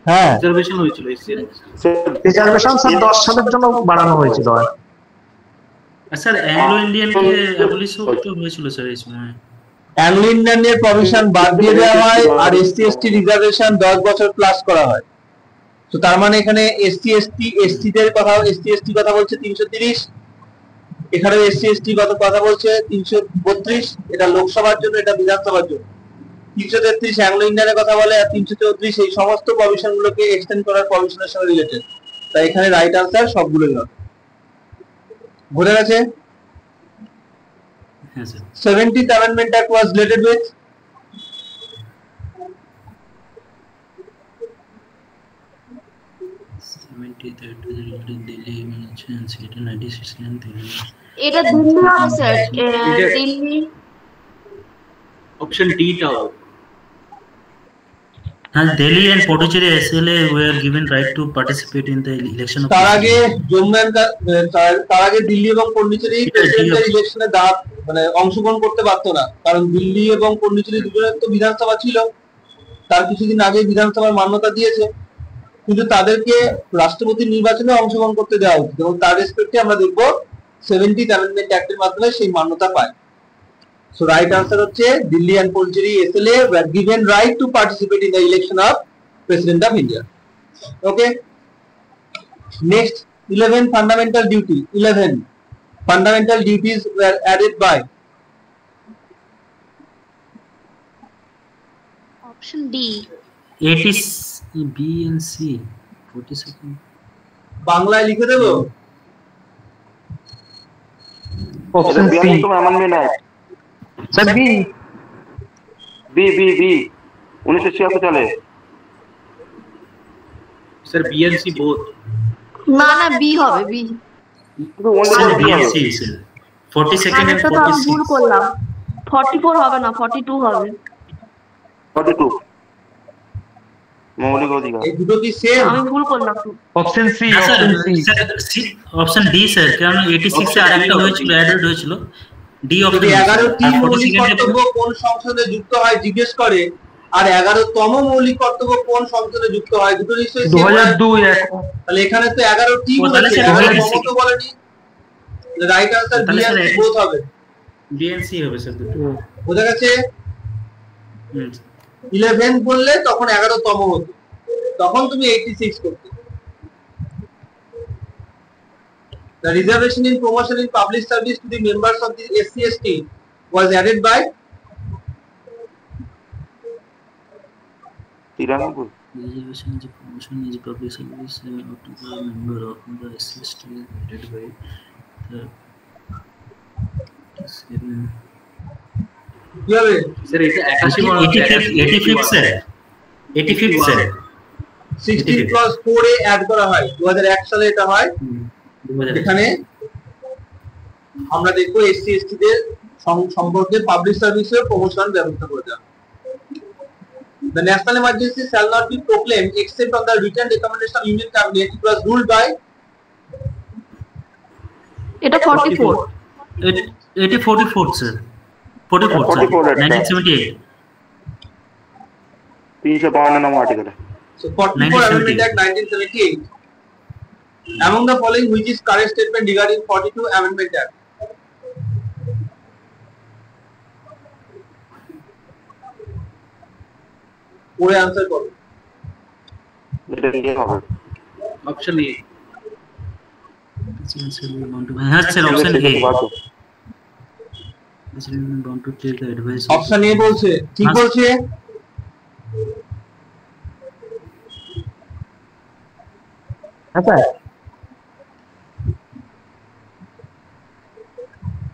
হ্যাঁ reservation হয়েছিল SC and ST। Reservation sir 10 সালের জন্য বাড়ানো হয়েছিল। স্যার অ্যাংলো ইন্ডিয়ান কে অ্যাবলিশ তো হয়েছিল স্যার এই সময়। অ্যাংলো ইন্ডিয়ানের প্রভিশন বাদ দিয়ে দেওয়া হয় আর এসটি এসটি রিজার্ভেশন 10 বছর প্লাস করা হয়। তো তার মানে এখানে এসটি দের কথা, এসটি কথা বলছে 330, এখানে এসটি কথা বলছে 332। এটা লোকসভার জন্য, এটা বিধানসভার জন্য। 333 অ্যাংলো ইন্ডিয়ানের কথা বলে, আর 334 এই সমস্ত প্রভিশন গুলোকে এক্সটেন্ড করার প্রভিশনের সঙ্গে রিলেটেড। তাই এখানে রাইট আনসার সবগুলোই হবে। বোঝা গেছে? হ্যাঁ sir. 70th Amendment Act was related with এটা দিল্লি হবে স্যার। দিল্লি Option D টা হবে। Delhi and Puducherry SLA were given right to participate in the election of তার আগে জম্মু এন্ড তার আগে দিল্লি এবং পন্ডিচেরি প্রেসিডেন্সিয়াল ইলেকশনে মানে অংশগ্রহণ করতে পারতো না, কারণ দিল্লি এবং পন্ডিচেরি দুটোর তো বিধানসভা ছিল। তার কিছুদিন আগে বিধানসভার মান্যতা দিয়েছে, কিন্তু তাদেরকে রাষ্ট্রপতি নির্বাচনে অংশগ্রহণ করতে দেওয়া উচিত এবং তার রেসপেক্টে আমরা দেখব 70th Amendment Act এর মাধ্যমে সেই মান্যতা পায়। So right answer হচ্ছে Delhi and Pondicherry SLA were given right to participate in the election of President of India. Okay. Next, 11 fundamental duty. 11 fundamental duties were added by Option D. 80 B and C 42nd. বাংলায় লিখে দেবো। Option C বিয়াল্লিশতম amendment act sir B B B B 1976 সালে Sir, BNC both. না না B হবে B. শুধু only Sir, for B B and হবে। C, sir. 42nd and আরেকটা তো আমি ভুল 46. করলাম। 44 হবে না 42 হবে। 42 মৌলিক অধিকার। এই দুটো কি সেম? আমি ভুল করলাম তো। অপশন সি না, sir, option C sir, option D sir, কারণ 86 এ আরেকটা হয়েছিল, অ্যাডেড হয়েছিল। ডি যদি অপশন 11টি মৌলিক কর্তব্য কোন সংসদে যুক্ত হয় জিজ্ঞেস করে, আর 11তম মৌলিক কর্তব্য কোন সংসদে যুক্ত হয়, দুটো নিশ্চয়ই same হয়। 2002 এখন তাহলে এখানে তো 11টি ও, তাহলে বলেছে, স্যার 11তম তো বলেনি। রাইট আনসার বি তাহলে আর স্যার সি বোথ হবে। ডি এন্ড সি হবে স্যার দুটো। বোঝা গেছে? হুম। 11 বললে তখন 11তম হতো, তখন তুমি 86 করতে। The reservation in promotion in public service to the members of the SC/ST was added by 93 Reservation is a promotion is a public service of the member of the SC/ST headed by the কি হবে? Sir, এটা 81 মনে হচ্ছে 85th sir, 85th sir. 16 plus 4 এ add করা হয়, 2001 সালে এটা হয়। এখানে আমরা দেখবো SC/ST দের সম্পর্কে পাবলিক সার্ভিসের প্রমোশন ব্যবস্থা করে দেওয়া। The national emergency shall not be proclaimed except on the written recommendation of Union Cabinet. It was ruled by এটা 44। 44 স্যার, 44 স্যার, 44 একটা। 1978। 352 নম্বর আর্টিকেলে। so 44 Amendment Act 1978. Among the following which is correct statement regarding 42 Amendment Act? পরে answer করো। এটা দিয়ে হবে। Option A. হ্যাঁ sir, option A. বাধ্য। want to take the advice option A বলছে, ঠিক হ্যাঁ। বলছে। আচ্ছা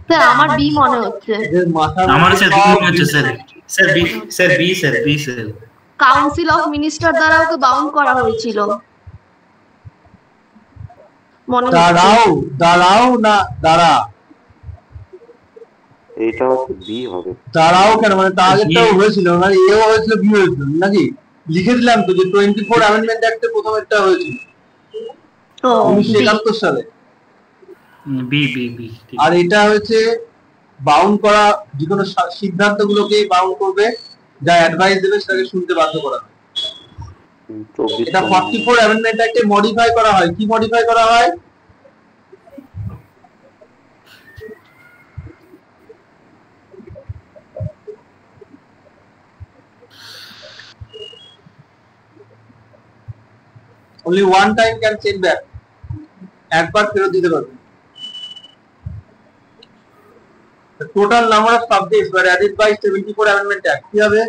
স্যার আমার বি মনে হচ্ছে। এদের মাথা আমার স্যার বি হচ্ছে sir. Sir B, sir B, sir B sir. Council of minister দ্বারা ওকে বাউন্ড করা হয়েছিল মনে হচ্ছে। দাঁড়াও না দাঁড়া, এইটা হচ্ছে বি হবে। দাঁড়াও কেন, মানে তার আগেরটাও হয়েছিল, মানে এও হয়েছিল বি হয়েছিল নাকি? লিখে দিলাম তো যে 24 অ্যামেন্ডমেন্ট অ্যাক্টে প্রথম একটা হয়েছিল ও 1971 সালে, বি বি বি। আর এটা হচ্ছে বাউন্ড করা, যে কোনো সিদ্ধান্তগুলোকে বাউন্ড করবে, যা অ্যাডভাইস দেবে সেটাকে শুনতে বাধ্য করা হয়। 24 এটা 44 অ্যামেন্ডমেন্ট অ্যাক্টে মডিফাই করা হয়। কি মডিফাই করা হয়? only one time can change back, একবার ফেরত দিতে পারবে। The total number of subjects were added by 74 Amendment Act কি হবে?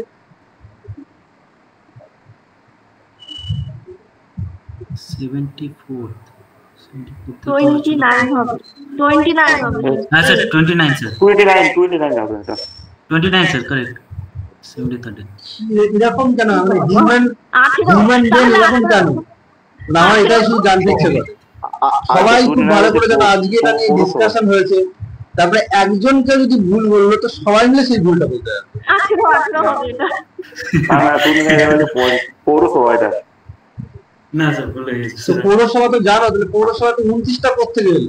74 29 হবে 29 হবে। হ্যাঁ স্যার 29 স্যার, 29 হবে এটা। 29 স্যার, কারেক্ট। 73 এরকম কেন, মানে হিউম্যান 18 ব্রেন এরকম কেন? না, আমার এটাই শুধু জানতে ইচ্ছে করে। সবাই খুব ভালো করে জানো আজকে এটা নিয়ে ডিসকাশন হয়েছে, তারপরে একজনকে যদি ভুল বললো তো সবাই মিলে সেই ভুলটা বলতে হবে। 18 হবে এটা। হ্যাঁ 29 হলে পৌরসভা এটা। না স্যার, বলে গেছি তো স্যার। পৌরসভা তো জানো, তাহলে পৌরসভা তো 29টা করতে গেল।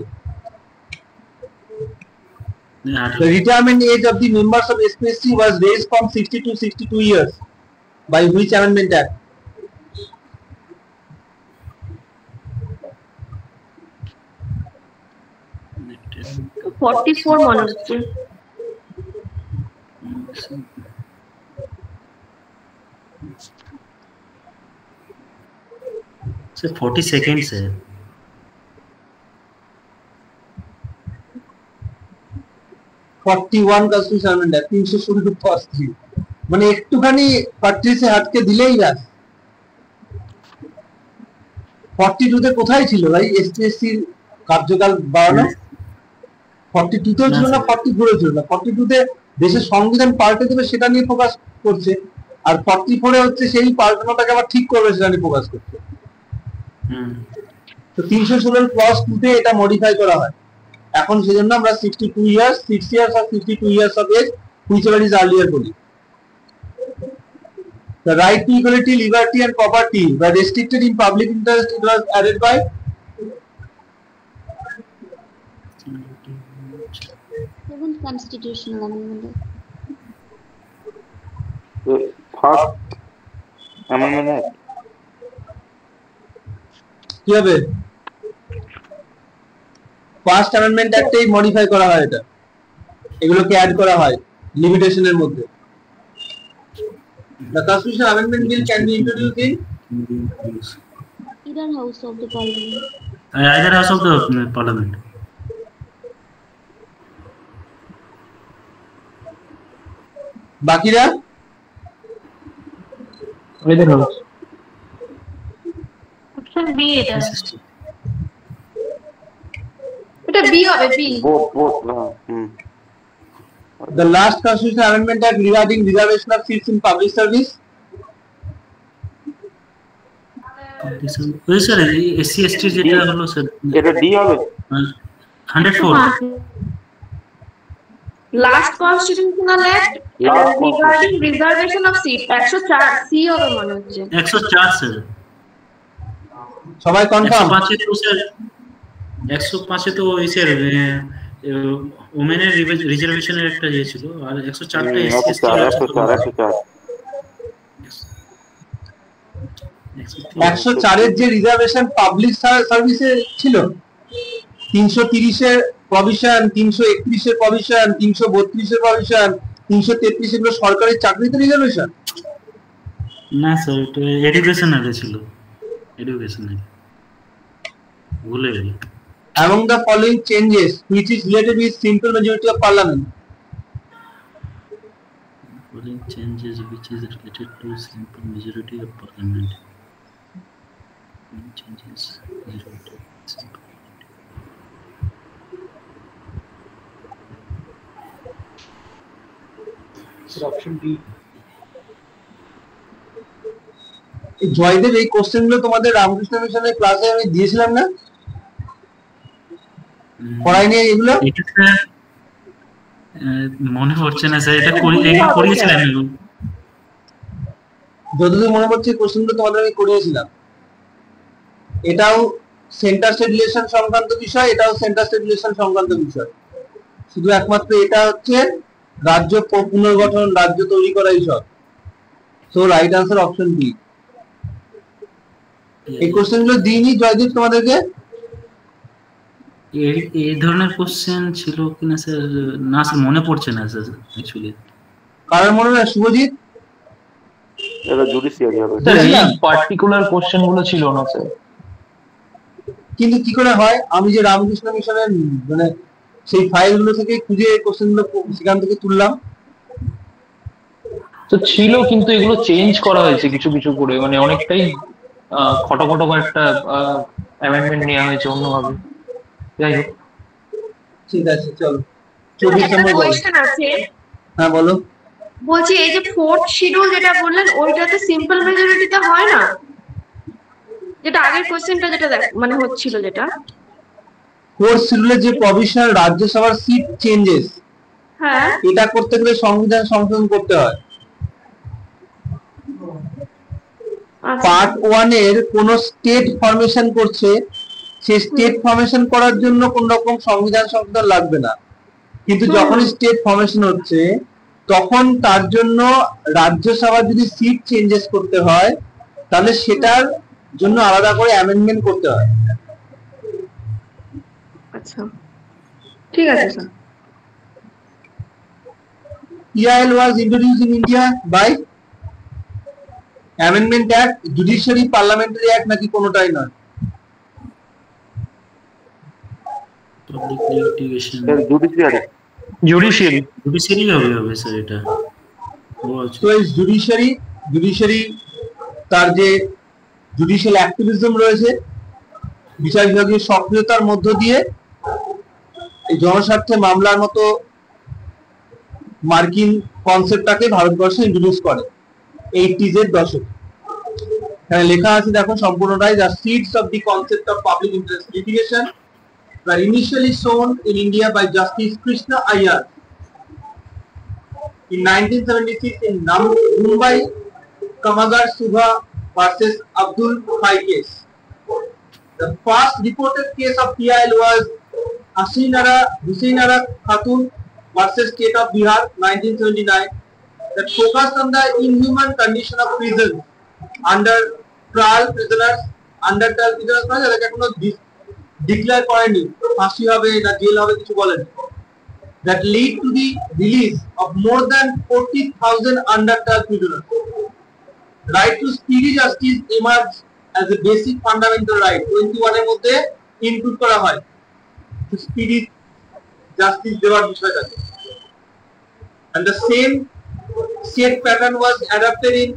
The retirement age of the members of SPSC was raised from 60 to 62 years by which Amendment Act? তো 44 মনে হচ্ছে। सर 40 सेकंड्स है। 41 কনস্টিটিউশন অ্যামেন্ডমেন্ট 316 মানে একটুখানি 35 এ হাতকে দিলেই ব্যাস। 42 তে কোথায় ছিল ভাই এসটিএসসি কার্যকাল বাড়ানো? 42 তেও ছিল না, 44 এও ছিল না। 42 তে দেশের সংবিধান পাল্টে দেবে সেটা নিয়ে ফোকাস করছে, আর 44 এ হচ্ছে সেই পাল্টানোটাকে আবার ঠিক করবে সেটা নিয়ে ফোকাস করছে। তো 316 ক্লজ 2 তে এটা মডিফাই করা হয়। এখন সেজন্য আমরা 62 ইয়ার্স, 6 ইয়ার্স আর 52 years of age whichever is earlier বলি। The right to equality, liberty and property were restricted in public interest. It was added by seventh constitutional amendment. First amendment কি হবে? ফার্স্ট অ্যামেন্ডমেন্ট অ্যাক্টেই মডিফাই করা হয়, এটা এগুলোকে add করা হয় লিমিটেশনের মধ্যে। The constitutional amendment bill can be introduced in Either house of the parliament. Either house of the parliament. বাকিরা Either house. অপশন বি এটা। এটা বি হবে, B. Both the last constitutional amendment act regarding reservation of seats in public service. ওই sir SC ST যেটা হলো sir এটা D হবে 104 last constitutional act regarding reservation of seat 104 C হবে মনে হচ্ছে। 104 স্যার। সবাই কনফার্ম? 105 তো স্যার 105 তো ওই স্যার ওমেনের রিজার্ভেশনের একটা ইয়ে ছিল, আর 104টা এসসি এসটি 104 এর যে রিজার্ভেশন পাবলিক সার্ভিসে ছিল, 330 এর প্রভিশন, 331 এর প্রভিশন, 332 এর প্রভিশন, 333 এগুলো সরকারি চাকরিতে রিজার্ভেশন না স্যার, এটা এডুকেশনালে ছিল। এডুকেশনাল ভুলে গেছি। among the following changes which is related with simple majority of parliament. Following changes which is related to simple majority of parliament. Changes related to simple Option B. Joydeb এই question গুলো তোমাদের রামকৃষ্ণ মিশনের ক্লাসে আমি দিয়েছিলাম না? পড়াইনি এগুলো? এটা স্যার মনে পড়ছে না স্যার, এটা করিয়েছিলাম এগুলো। যতদূর মনে পড়ছে কোশ্চেন গুলো তোমাদের আমি করিয়েছিলাম। এটাও সেন্টার স্টেট রিলেশন সংক্রান্ত বিষয়, এটাও সেন্টার স্টেট রিলেশন সংক্রান্ত বিষয়। শুধু একমাত্র এটা হচ্ছে রাজ্য পুনর্গঠন, রাজ্য তৈরি করা এইসব। So right answer option B. এই কোশ্চেন গুলো দিইনি জয়দীপ তোমাদেরকে? এই ধরনের কোশ্চেন ছিল কিনা স্যার? না স্যার, মনে পড়ছে না স্যার অ্যাকচুয়ালি। কারণ মনে না শুভজিৎ? এটা জুডিশিয়ারি হবে স্যার এই পার্টিকুলার কোশ্চেন গুলো ছিল না স্যার। কিন্তু কি করে হয়? আমি যে রামকৃষ্ণ মিশনের মানে সেই ফাইলগুলো থেকে খুঁজে কোশ্চেন গুলো সেখান থেকে তুললাম। তো ছিল, কিন্তু এগুলো চেঞ্জ করা হয়েছে কিছু কিছু করে, মানে অনেকটাই খটাখটো একটা অ্যামেন্ডমেন্ট নেওয়া হয়েছে অন্যভাবে। যাই হোক, ঠিক আছে চলো 24 নম্বর বলো। কোশ্চেন আছে, হ্যাঁ বলো। বলছি এই যে ফোর্থ শিডিউল যেটা বললেন ওইটাতে সিম্পল মেজরিটিতে হয় না? যেটা আগের কোশ্চেনটা যেটা মানে হচ্ছিল, যেটা ফোর্থ শিডিউলে যে প্রভিশনাল রাজ্যসভার সিট চেঞ্জেস, হ্যাঁ এটা করতে গেলে সংবিধান সংশোধন করতে হয়। পার্ট 1 এর কোন স্টেট ফরমেশন করছে, সেই স্টেট ফরমেশন করার জন্য কোন রকম সংবিধান সংশোধন লাগবে না, কিন্তু যখন স্টেট ফরমেশন হচ্ছে তখন তার জন্য রাজ্যসভা যদি সিট চেঞ্জেস করতে হয় তাহলে সেটার জন্য আলাদা করে অ্যামেন্ডমেন্ট করতে হয়। আচ্ছা ঠিক আছে sir. PIL was introduced in India by Amendment Act, Judiciary Parliamentary Act নাকি কোনোটাই নয়? Public litigation judiciary judiciary. Judiciary হবে স্যার এটা। তো এই জুডিশিয়ারি তার যে জুডিশিয়াল অ্যাক্টিভিজম রয়েছে, বিচার বিভাগীয় সক্রিয়তার মধ্য দিয়ে এই জনস্বার্থে মামলার মতো মার্কিন কনসেপ্টটাকে ভারতবর্ষে ইন্ট্রোডিউস করে 80s এর দশকে। এখানে লেখা আছে দেখো সম্পূর্ণটাই, the seeds of the concept of public interest litigation were initially sown in India by Justice Krishna Iyer in 1976 in Mumbai Kamagar Subha versus Abdul Khai case. The first reported case of PIL was Husainara Khatun versus State of Bihar 1979 that focused on the inhuman condition of prison under trial prisoners মানে যাদেরকে এখনো declare করেনি ফাঁসি হবে না jail হবে কিছু বলেনি, that lead to the release of more than 40,000 under trial prisoners. Right to speedy justice emerged as a basic fundamental right 21 এর মধ্যে ইনক্লুড করা হয় to speedy justice দেওয়ার বিষয়টাকে, and the same state pattern was adopted in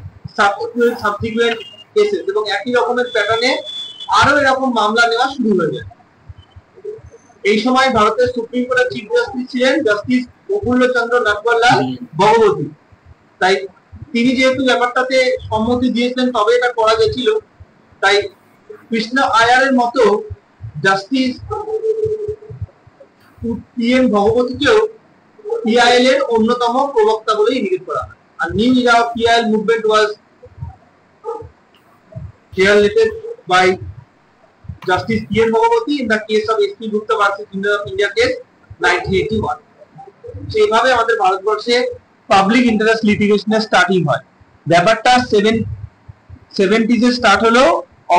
subsequent cases এবং একই রকমের প্যাটার্নে আরো এরকম মামলা নেওয়া শুরু হয়ে যায়। এই সময় ভারতের সুপ্রিম কোর্টের চিফ জাস্টিস ছিলেন জাস্টিস প্রফুল্ল চন্দ্র নাটওয়াল্লাল ভগবতী। তাই তিনি যেহেতু ব্যাপারটাতে সম্মতি দিয়েছিলেন তবে এটা করা গেছিল, তাই কৃষ্ণ আয়ারের মতো জাস্টিস PN ভগবতীকেও PIL এর অন্যতম প্রবক্তা বলে ইঙ্গিত করা হয়। আর new era of PIL movement was spearheaded by Justice PN Bhagavathi in the case of SP Gupta versus India case 1981. সেইভাবে আমাদের ভারতবর্ষে পাবলিক ইন্টারেস্ট লিটিগেশনের স্টার্টিং হয়। ব্যাপারটা 70s এ স্টার্ট হলো,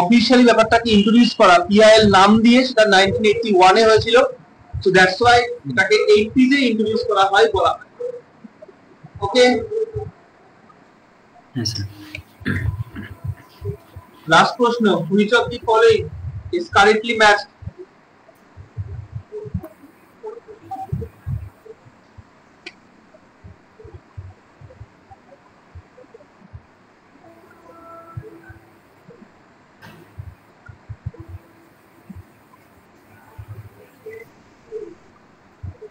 অফিশিয়ালি ব্যাপারটাকে ইন্ট্রোডিউস করা PIL নাম দিয়ে সেটা 1981 এ হয়েছিল। সো দ্যাটস ওয়াই এটাকে 80s এ ইন্ট্রোডিউস করা হয় বলা হয়। ওকে, হ্যাঁ স্যার। লাস্ট প্রশ্ন, which of the following is correctly matched?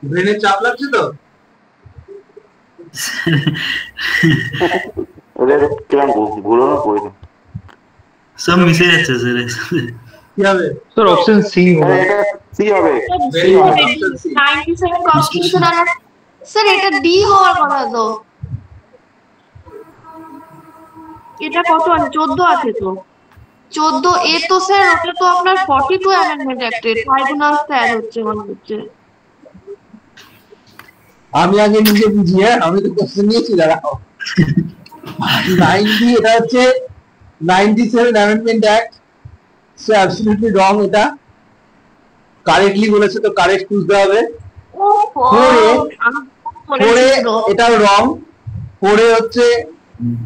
ব্রেনে চাপ লাগছে তো? ওদের কিরকম ভুলো না করে দিন। সব মিশে যাচ্ছে স্যার। কি হবে? স্যার অপশন সি হবে। এটা সি হবে। Very good, option C. 97 constitutional sir এটা ডি হওয়ার কথা তো। এটা কত আছে? 14 আছে তো। 14 এ তো স্যার ওটা তো আপনার 42 অ্যামেন্ডমেন্ট অ্যাক্টে ট্রাইব্যুনালস অ্যাড হচ্ছে মনে হচ্ছে। আমি আগে নিজে বুঝি, আমি তো কোশ্চেন নিয়েছি দাঁড়াও। 90 এটা হচ্ছে 97 অ্যামেন্ডমেন্ট অ্যাক্ট। সো অ্যাবসলিউটলি রং, এটা কারেক্টলি বলেছে তো কারেক্ট খুঁজতে হবে। পরে এটাও রং। পরে হচ্ছে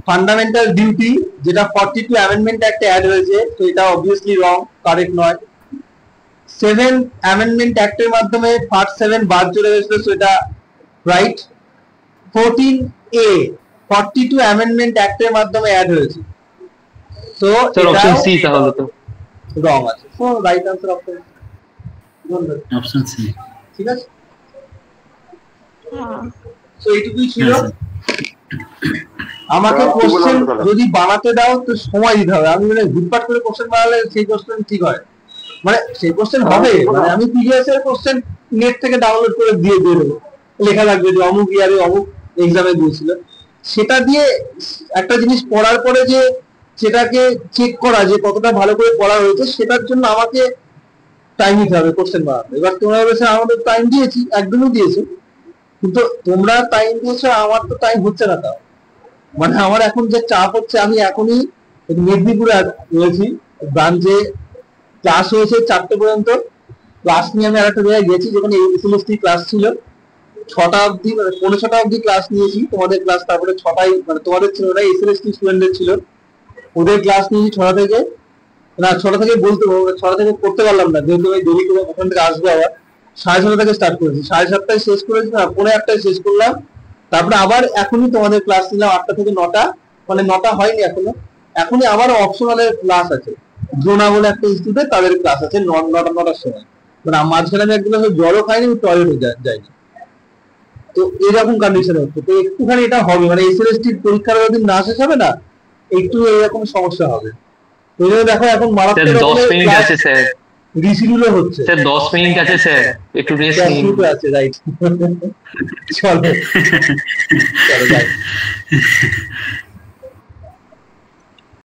ফান্ডামেন্টাল ডিউটি যেটা 42 অ্যামেন্ডমেন্ট অ্যাক্টে অ্যাড হয়েছে, তো এটা অবভিয়াসলি রং, কারেক্ট নয়। 7 অ্যামেন্ডমেন্ট অ্যাক্টের মাধ্যমে পার্ট 7 বাদ চলে গেছিল, তো এটা রাইট। 14A 42 অ্যামেন্ডমেন্ট অ্যাক্টের মাধ্যমে অ্যাড হয়েছে, সো স্যার অপশন সি তাহলে তো রং আছে। So right answer option C. ঠিক আছে, সো এইটুকুই ছিল। আমাকে কোশ্চেন যদি বানাতে দাও তো সময় দিতে হবে। আমি মানে ঘুরপাট করে কোশ্চেন বানালে সেই কোশ্চেন ঠিক হয়, মানে সেই কোশ্চেন হবে, মানে আমি প্রিভিয়াস এর কোশ্চেন নেট থেকে ডাউনলোড করে দিয়ে দেবো, লেখা লাগবে যে অমুক ইয়ারে অমুক এক্সামে দিয়েছিল, সেটা দিয়ে একটা জিনিস পড়ার পরে যে সেটাকে চেক করা যে কতটা ভালো করে পড়া হয়েছে, সেটার জন্য আমাকে টাইম দিতে হবে কোশ্চেন বানাতে। এবার তোমরা বলেছো আমাদের টাইম দিয়েছি, একদমই দিয়েছো, কিন্তু তোমরা টাইম দিয়েছো, আমার তো টাইম হচ্ছে না। তাও মানে আমার এখন যে চাপ হচ্ছে, আমি এখনই মেদিনীপুরে রয়েছি, ব্রাঞ্চে ক্লাস হয়েছে 4টে পর্যন্ত। ক্লাস নিয়ে আমি আরেকটা জায়গায় গেছি যেখানে এসএলএসটি ক্লাস ছিল, 6টা অবধি মানে 6:45 অবধি ক্লাস নিয়েছি তোমাদের ক্লাস, তারপরে 6টায় মানে তোমাদের ছিল না, এসএলএসটি স্টুডেন্টদের ছিল, ওদের ক্লাস নিয়েছি 6টা থেকে, না 6টা থেকে বলতে 6টা থেকে করতে পারলাম না, যেহেতু আমি দেরি করে ওখান থেকে আসবো আবার, 6:30 থেকে স্টার্ট করেছি, 7:30টায় শেষ করেছি, না 8:45টায় শেষ করলাম। তারপরে আবার এখনই তোমাদের ক্লাস নিলাম 8টা থেকে 9টা, মানে 9টা হয়নি এখনো, এখনই আবার অপশনালের ক্লাস আছে, জোনা বলে একটা ইনস্টিটিউটে তাদের ক্লাস আছে 9টার সময়, মানে মাঝখানে আমি একদম জলও খাইনি, টয়লেটে যাইনি, তো এরকম কন্ডিশন হচ্ছে। তো একটুখানি এটা হবে, মানে এসএলএসটি পরীক্ষার যদি না শেষ হবে না, একটু এরকম সমস্যা হবে। ওই জন্য দেখো এখন মারাত্মক 10 মিনিট আছে স্যার, রিসিডিউলও হচ্ছে স্যার 10 মিনিট আছে স্যার, একটু রেস্ট নিন। আছে, রাইট। চলো চলো যাই।